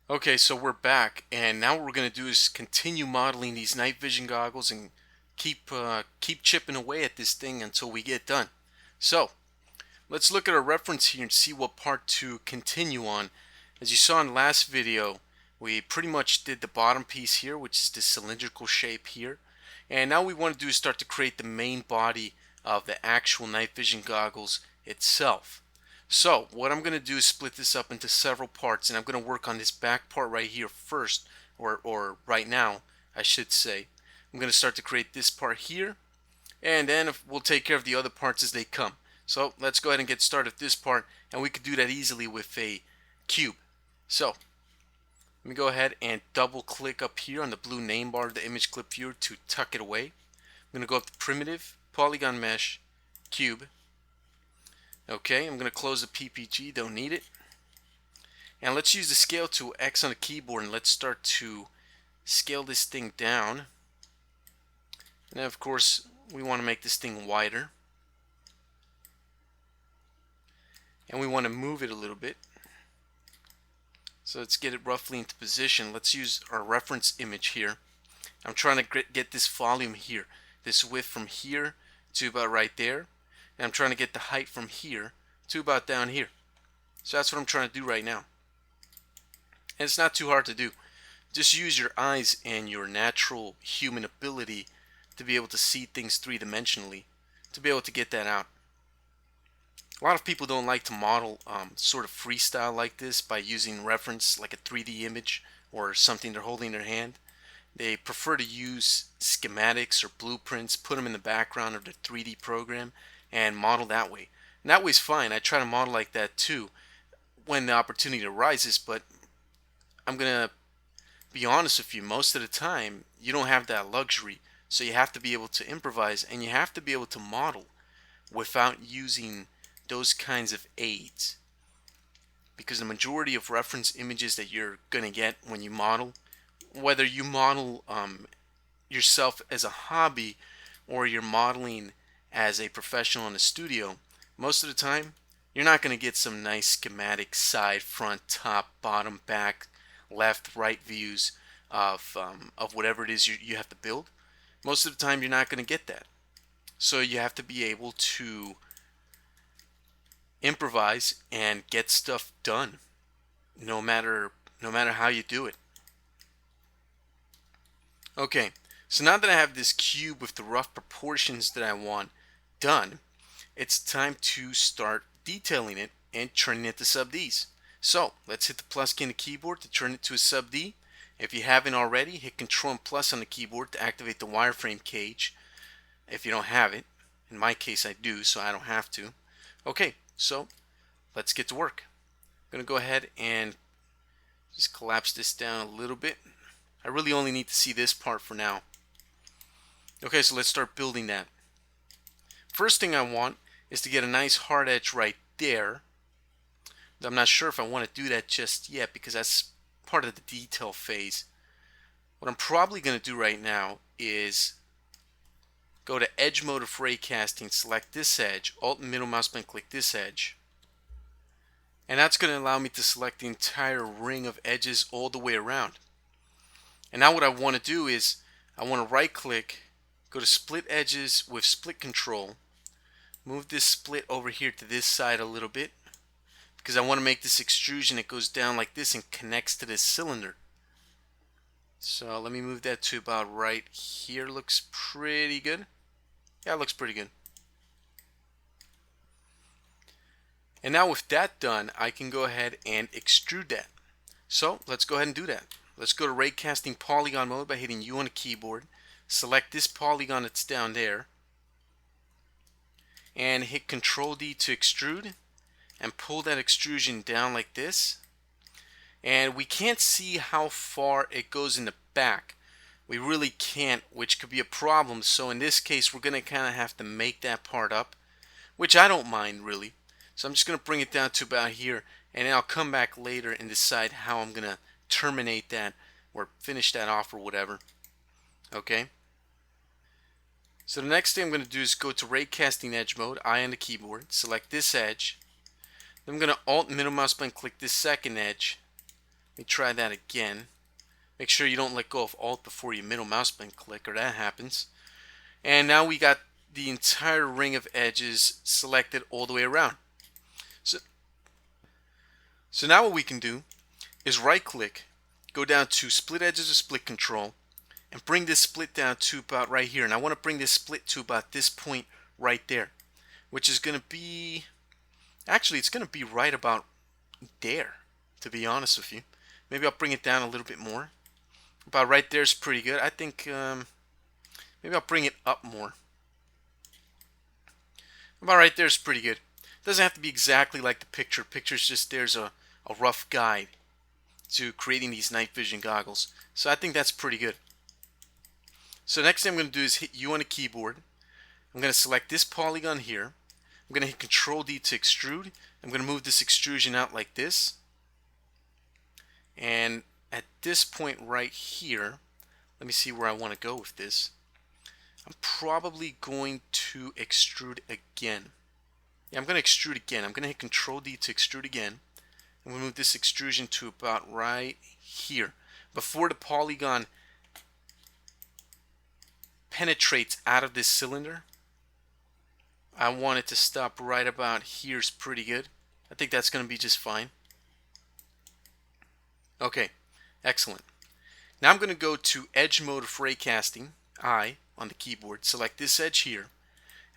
Okay, so we're back, and now what we're going to do is continue modeling these night vision goggles and keep chipping away at this thing until we get done. So let's look at our reference here and see what part to continue on. As you saw in the last video, we pretty much did the bottom piece here, which is the cylindrical shape here, and now we want to do is start to create the main body of the actual night vision goggles itself. So what I'm going to do is split this up into several parts, and I'm going to work on this back part right here first, or right now I should say. I'm going to start to create this part here, and then we'll take care of the other parts as they come. So let's go ahead and get started with this part, and we could do that easily with a cube. So let me go ahead and double click up here on the blue name bar of the image clip viewer to tuck it away. I'm going to go up to primitive, polygon mesh, cube. Okay, I'm going to close the PPG, don't need it. And let's use the scale tool X on the keyboard and let's start to scale this thing down. And then of course we want to make this thing wider. And we want to move it a little bit. So let's get it roughly into position. Let's use our reference image here. I'm trying to get this volume here, this width from here to about right there. And I'm trying to get the height from here to about down here. So that's what I'm trying to do right now. And it's not too hard to do. Just use your eyes and your natural human ability to be able to see things three-dimensionally, to be able to get that out. A lot of people don't like to model sort of freestyle like this by using reference like a 3D image or something they're holding in their hand. They prefer to use schematics or blueprints, put them in the background of their 3D program, and model that way. And that way's fine. I try to model like that too when the opportunity arises, but I'm going to be honest with you, most of the time you don't have that luxury. So you have to be able to improvise and you have to be able to model without using those kinds of aids. Because the majority of reference images that you're going to get when you model, whether you model yourself as a hobby or you're modeling as a professional in a studio, most of the time you're not going to get some nice schematic side, front, top, bottom, back, left, right views of whatever it is you have to build. Most of the time you're not going to get that. So you have to be able to improvise and get stuff done no matter how you do it. Okay, so now that I have this cube with the rough proportions that I want done, it's time to start detailing it and turning it to sub Ds. So let's hit the plus key on the keyboard to turn it to a sub D. If you haven't already, hit Control and plus on the keyboard to activate the wireframe cage. If you don't have it, in my case I do, so I don't have to. Okay, so let's get to work. I'm going to go ahead and just collapse this down a little bit. I really only need to see this part for now. Okay, so let's start building that. First thing I want is to get a nice hard edge right there. I'm not sure if I want to do that just yet because that's part of the detail phase. What I'm probably going to do right now is go to Edge Mode of Ray Casting, select this edge, Alt and middle mouse button, click this edge. And that's going to allow me to select the entire ring of edges all the way around. And now what I want to do is I want to right click, go to split edges with split control, move this split over here to this side a little bit because I want to make this extrusion that goes down like this and connects to this cylinder. So let me move that to about right here. Looks pretty good. Yeah, it looks pretty good. And now with that done, I can go ahead and extrude that. So let's go ahead and do that. Let's go to Ray Casting Polygon mode by hitting U on the keyboard. Select this polygon that's down there. And hit Control D to extrude. And pull that extrusion down like this. And we can't see how far it goes in the back. We really can't, which could be a problem. So in this case, we're going to kind of have to make that part up, which I don't mind really. So I'm just going to bring it down to about here. And then I'll come back later and decide how I'm going to terminate that or finish that off or whatever. Okay. So the next thing I'm going to do is go to Ray Casting Edge Mode, I on the keyboard, select this edge. Then I'm going to Alt middle mouse button click this second edge, Let me try that again. Make sure you don't let go of Alt before you middle mouse button click, or that happens. And now we got the entire ring of edges selected all the way around. So now what we can do is right click, go down to split edges or split control, and bring this split down to about right here. And I want to bring this split to about this point right there, which is going to be, actually it's going to be right about there, to be honest with you. Maybe I'll bring it down a little bit more. About right there is pretty good. I think maybe I'll bring it up more. About right there is pretty good. Doesn't have to be exactly like the picture. Picture's just, there's a rough guide to creating these night vision goggles. So I think that's pretty good. So next thing I'm going to do is hit U on the keyboard. I'm going to select this polygon here. I'm going to hit Control D to extrude. I'm going to move this extrusion out like this. And at this point right here, let me see where I want to go with this. I'm probably going to extrude again. Yeah, I'm going to extrude again. I'm going to hit Control D to extrude again. I'm going to move this extrusion to about right here. Before the polygon penetrates out of this cylinder, I want it to stop right about here is pretty good. I think that's going to be just fine. Okay, excellent. Now I'm going to go to Edge Mode for ray casting, I, on the keyboard. Select this edge here.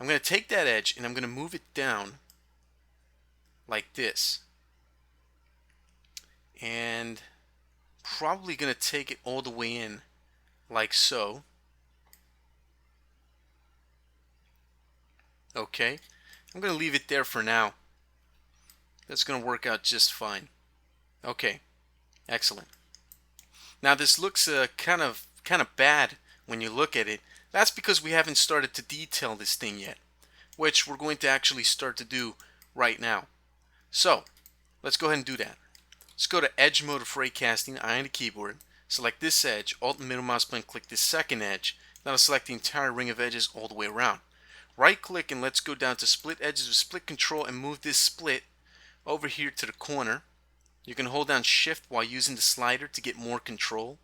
I'm going to take that edge and I'm going to move it down like this. And probably going to take it all the way in like so. Okay, I'm going to leave it there for now. That's going to work out just fine. Okay, excellent. Now this looks kind of bad when you look at it. That's because we haven't started to detail this thing yet, which we're going to actually start to do right now. So let's go ahead and do that. Let's go to Edge Mode for ray casting, I on the keyboard. Select this edge, Alt and middle mouse button, click this second edge. Now I'll select the entire ring of edges all the way around. Right click and let's go down to split edges with split control and move this split over here to the corner. You can hold down shift while using the slider to get more control.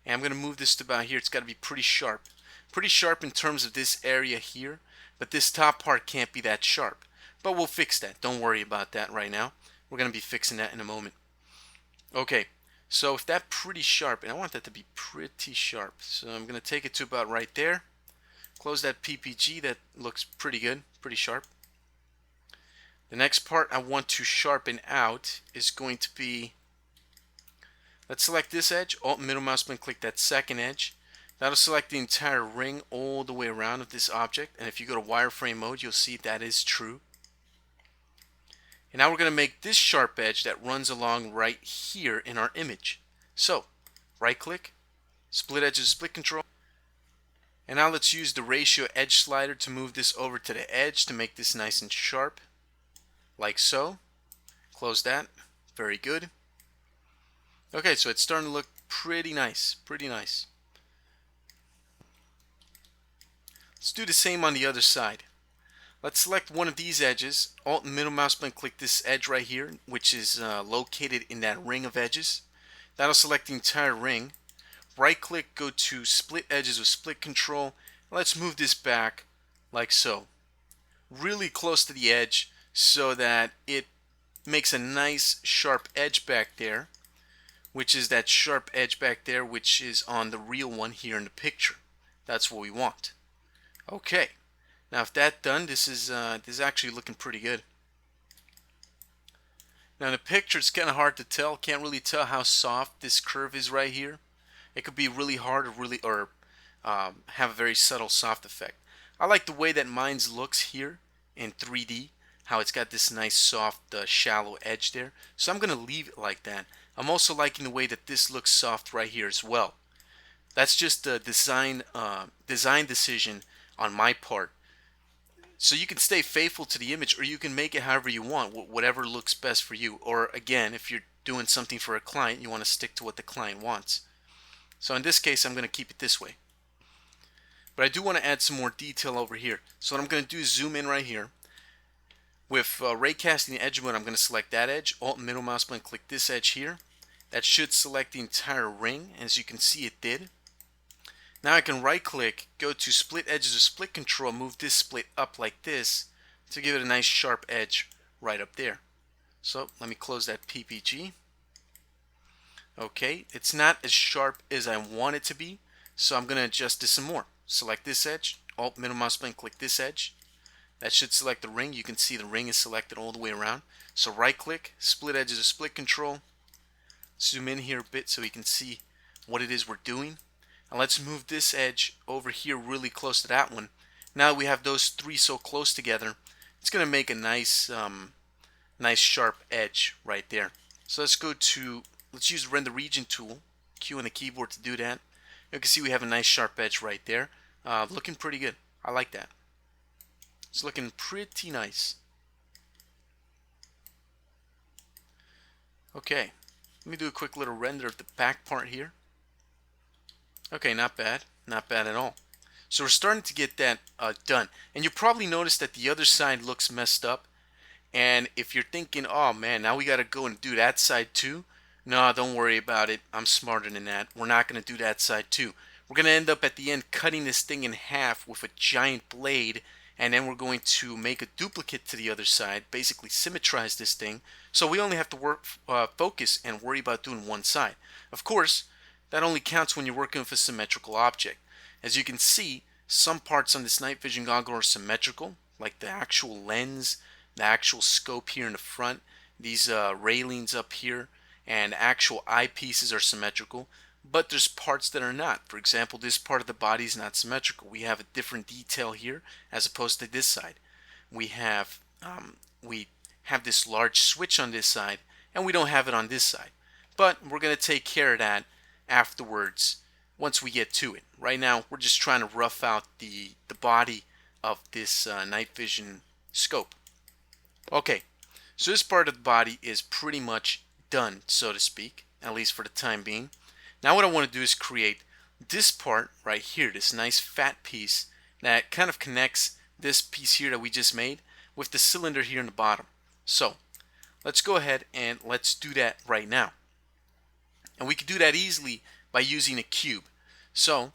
And I'm going to move this to about here. It's got to be pretty sharp. Pretty sharp in terms of this area here, but this top part can't be that sharp. But we'll fix that. Don't worry about that right now. We're going to be fixing that in a moment. Okay, so if that's pretty sharp, and I want that to be pretty sharp, so I'm going to take it to about right there. Close that PPG. That looks pretty good, pretty sharp. The next part I want to sharpen out is going to be, let's select this edge, Alt middle mouse button, click that second edge. That'll select the entire ring all the way around of this object, and if you go to wireframe mode, you'll see that is true. And now we're going to make this sharp edge that runs along right here in our image. So, right click, split edges, split control. And now let's use the ratio edge slider to move this over to the edge to make this nice and sharp. Like so. Close that. Very good. Okay, so it's starting to look pretty nice. Pretty nice. Let's do the same on the other side. Let's select one of these edges. Alt and middle mouse button, click this edge right here, which is located in that ring of edges. That'll select the entire ring. Right click, go to split edges with split control. Let's move this back like so. Really close to the edge so that it makes a nice sharp edge back there, which is that sharp edge back there which is on the real one here in the picture. That's what we want. Okay, now if that's done, this is actually looking pretty good. Now in the picture it's kind of hard to tell. Can't really tell how soft this curve is right here. It could be really hard or have a very subtle soft effect. I like the way that mine looks here in 3D, how it's got this nice soft shallow edge there. So I'm going to leave it like that. I'm also liking the way that this looks soft right here as well. That's just a design decision on my part. So you can stay faithful to the image, or you can make it however you want, whatever looks best for you. Or again, if you're doing something for a client, you want to stick to what the client wants. So in this case, I'm going to keep it this way. But I do want to add some more detail over here. So what I'm going to do is zoom in right here. With ray casting edge mode, I'm going to select that edge, Alt middle mouse button, click this edge here. That should select the entire ring. As you can see, it did. Now I can right click, go to split edges with split control, move this split up like this to give it a nice sharp edge right up there. So let me close that PPG. Okay, it's not as sharp as I want it to be, so I'm going to adjust this some more. Select this edge, Alt middle mouse button, click this edge. That should select the ring. You can see the ring is selected all the way around. So right click, split edges with split control. Zoom in here a bit so we can see what it is we're doing. And let's move this edge over here really close to that one. Now that we have those three so close together, it's going to make a nice sharp edge right there. So let's use render region tool, Q on the keyboard to do that. You can see we have a nice sharp edge right there. Looking pretty good. I like that. It's looking pretty nice. Okay, let me do a quick little render of the back part here. Okay, not bad. Not bad at all. So we're starting to get that done. And you probably noticed that the other side looks messed up. And if you're thinking, oh man, now we got to go and do that side too. No, don't worry about it. I'm smarter than that. We're not going to do that side too. We're going to end up at the end cutting this thing in half with a giant blade. And then we're going to make a duplicate to the other side. Basically symmetrize this thing. So we only have to focus and worry about doing one side. Of course, that only counts when you're working with a symmetrical object. As you can see, some parts on this night vision goggle are symmetrical, like the actual lens, the actual scope here in the front, these railings up here, and actual eyepieces are symmetrical. But there's parts that are not. For example, this part of the body is not symmetrical. We have a different detail here as opposed to this side. We have this large switch on this side, and we don't have it on this side. But we're going to take care of that afterwards once we get to it. Right now we're just trying to rough out the body of this night vision scope. Okay, so this part of the body is pretty much done, so to speak, at least for the time being. Now what I want to do is create this part right here, this nice fat piece that kind of connects this piece here that we just made with the cylinder here in the bottom. So let's go ahead and let's do that right now. And we can do that easily by using a cube. So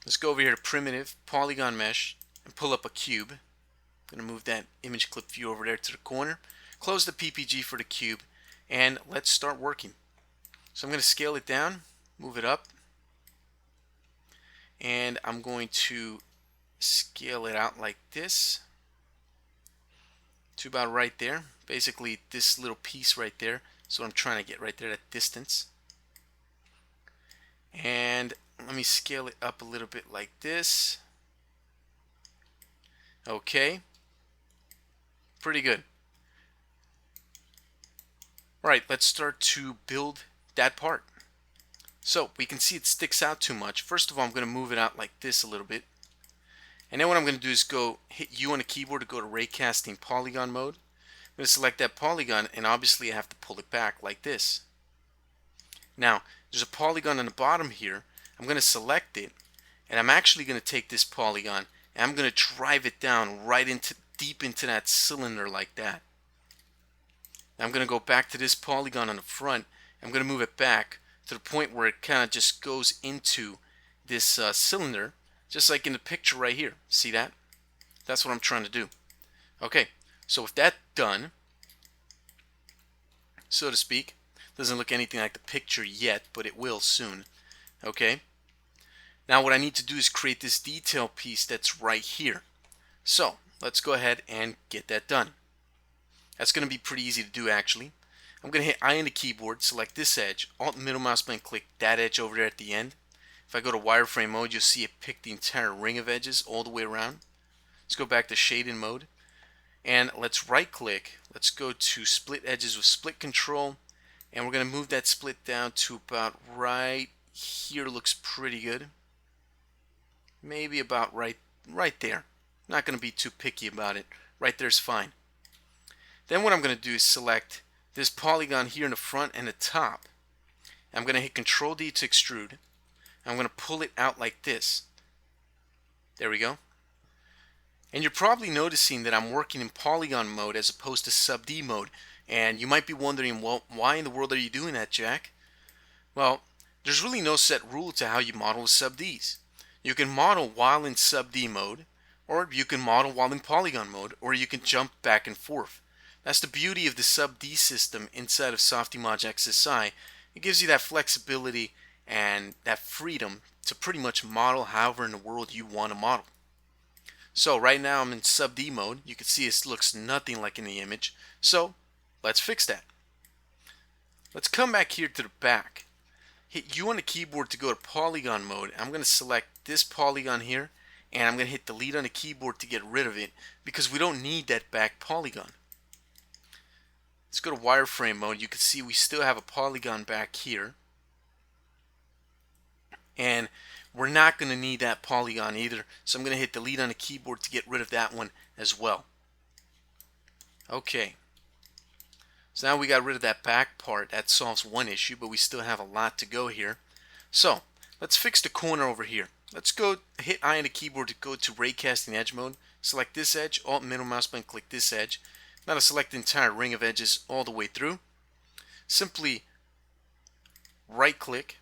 let's go over here to primitive polygon mesh and pull up a cube. I'm going to move that image clip view over there to the corner. Close the PPG for the cube and let's start working. So I'm going to scale it down, move it up, and I'm going to scale it out like this to about right there. Basically this little piece right there. So I'm trying to get right there, that distance. And let me scale it up a little bit like this. Okay. Pretty good. Alright, let's start to build that part. So we can see it sticks out too much. First of all, I'm going to move it out like this a little bit. And then what I'm going to do is go hit U on the keyboard to go to Ray Casting Polygon Mode. I'm going to select that polygon, and obviously I have to pull it back like this. Now, there's a polygon on the bottom here. I'm going to select it, and I'm actually going to take this polygon and I'm going to drive it down right deep into that cylinder like that. Now I'm going to go back to this polygon on the front. I'm going to move it back to the point where it kind of just goes into this cylinder, just like in the picture right here. See that? That's what I'm trying to do. Okay, so with that done, so to speak, doesn't look anything like the picture yet, but it will soon. Okay, now what I need to do is create this detail piece that's right here. So let's go ahead and get that done. That's going to be pretty easy to do actually. I'm going to hit I on the keyboard, select this edge, Alt middle mouse button, click that edge over there at the end. If I go to wireframe mode, you'll see it pick the entire ring of edges all the way around. Let's go back to shading mode, and let's right click. Let's go to split edges with split control, and we're going to move that split down to about right here. Looks pretty good. Maybe about right there. Not going to be too picky about it. Right there's fine. Then what I'm going to do is select this polygon here in the front and the top. I'm going to hit Control D to extrude. I'm going to pull it out like this. There we go. And you're probably noticing that I'm working in polygon mode as opposed to sub D mode. And you might be wondering, well, why in the world are you doing that, Jack? Well, there's really no set rule to how you model with sub-Ds. You can model while in sub-D mode, or you can model while in polygon mode, or you can jump back and forth. That's the beauty of the sub-D system inside of Softimage XSI. It gives you that flexibility and that freedom to pretty much model however in the world you want to model. So right now I'm in sub-D mode. You can see it looks nothing like in the image. So let's fix that. Let's come back here to the back. Hit U on the keyboard to go to polygon mode. I'm going to select this polygon here, and I'm going to hit delete on the keyboard to get rid of it because we don't need that back polygon. Let's go to wireframe mode. You can see we still have a polygon back here, and we're not going to need that polygon either, so I'm going to hit delete on the keyboard to get rid of that one as well. Okay, so now we got rid of that back part. That solves one issue, but we still have a lot to go here. So let's fix the corner over here. Let's go hit I on the keyboard to go to raycasting edge mode. Select this edge, Alt middle mouse button, click this edge. Now to select the entire ring of edges all the way through. Simply right click.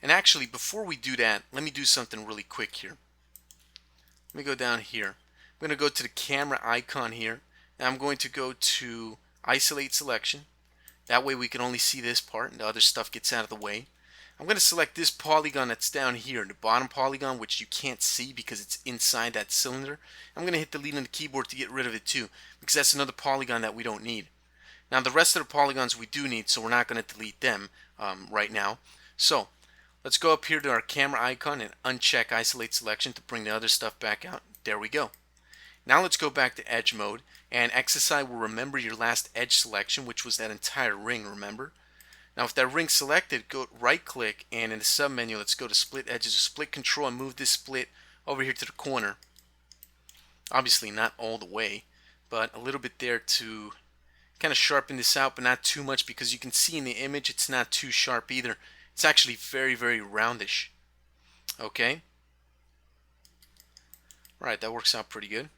And actually, before we do that, let me do something really quick here. Let me go down here. I'm going to go to the camera icon here. Now I'm going to go to isolate selection. That way we can only see this part and the other stuff gets out of the way. I'm going to select this polygon that's down here, the bottom polygon, which you can't see because it's inside that cylinder. I'm going to hit delete on the keyboard to get rid of it too, because that's another polygon that we don't need. Now the rest of the polygons we do need, so we're not going to delete them right now. So let's go up here to our camera icon and uncheck isolate selection to bring the other stuff back out. There we go. Now let's go back to edge mode, and XSI will remember your last edge selection, which was that entire ring, remember? Now with that ring selected, go right click, and in the sub menu let's go to split edges, split control, and move this split over here to the corner. Obviously not all the way, but a little bit there to kind of sharpen this out, but not too much, because you can see in the image it's not too sharp either. It's actually very, very roundish. Okay? Alright, that works out pretty good.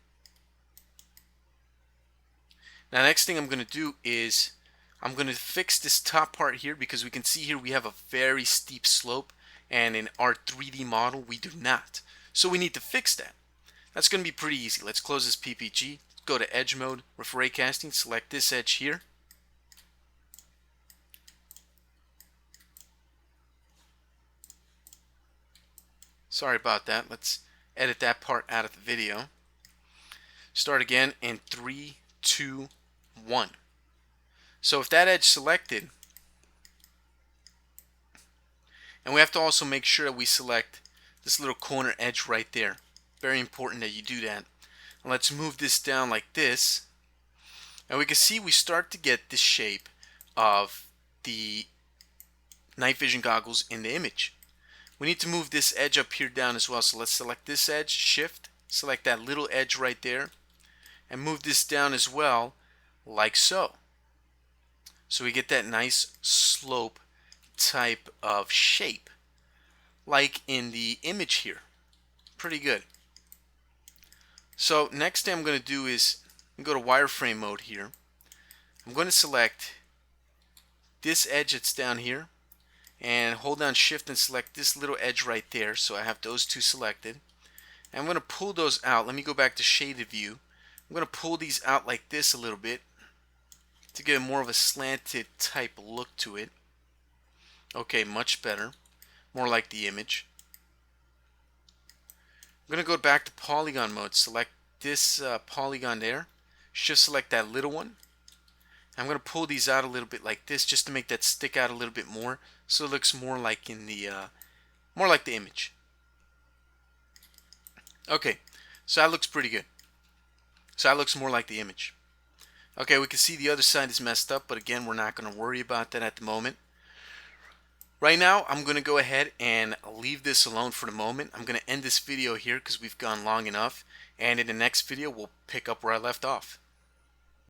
Now next thing I'm going to do is I'm going to fix this top part here, because we can see here we have a very steep slope, and in our 3D model we do not. So we need to fix that. That's going to be pretty easy. Let's close this PPG, go to edge mode with raycasting, select this edge here. Sorry about that. Let's edit that part out of the video. Start again in 3, 2, 1. So if that edge selected, and we have to also make sure that we select this little corner edge right there. Very important that you do that. And let's move this down like this. And we can see we start to get the shape of the night vision goggles in the image. We need to move this edge up here down as well. So let's select this edge, shift, select that little edge right there, and move this down as well, like so. So we get that nice slope type of shape, like in the image here. Pretty good. So next thing I'm going to do is go to wireframe mode here. I'm going to select this edge that's down here, and hold down shift and select this little edge right there. So I have those two selected. And I'm going to pull those out. Let me go back to shaded view. I'm going to pull these out like this a little bit to get more of a slanted type look to it. Okay, much better. More like the image. I'm going to go back to polygon mode. Select this polygon there. Shift select that little one. I'm going to pull these out a little bit like this, just to make that stick out a little bit more, so it looks more like in the more like the image. Okay, so that looks pretty good. So that looks more like the image. Okay, we can see the other side is messed up, but again, we're not going to worry about that at the moment. Right now, I'm going to go ahead and leave this alone for the moment. I'm going to end this video here because we've gone long enough, and in the next video, we'll pick up where I left off.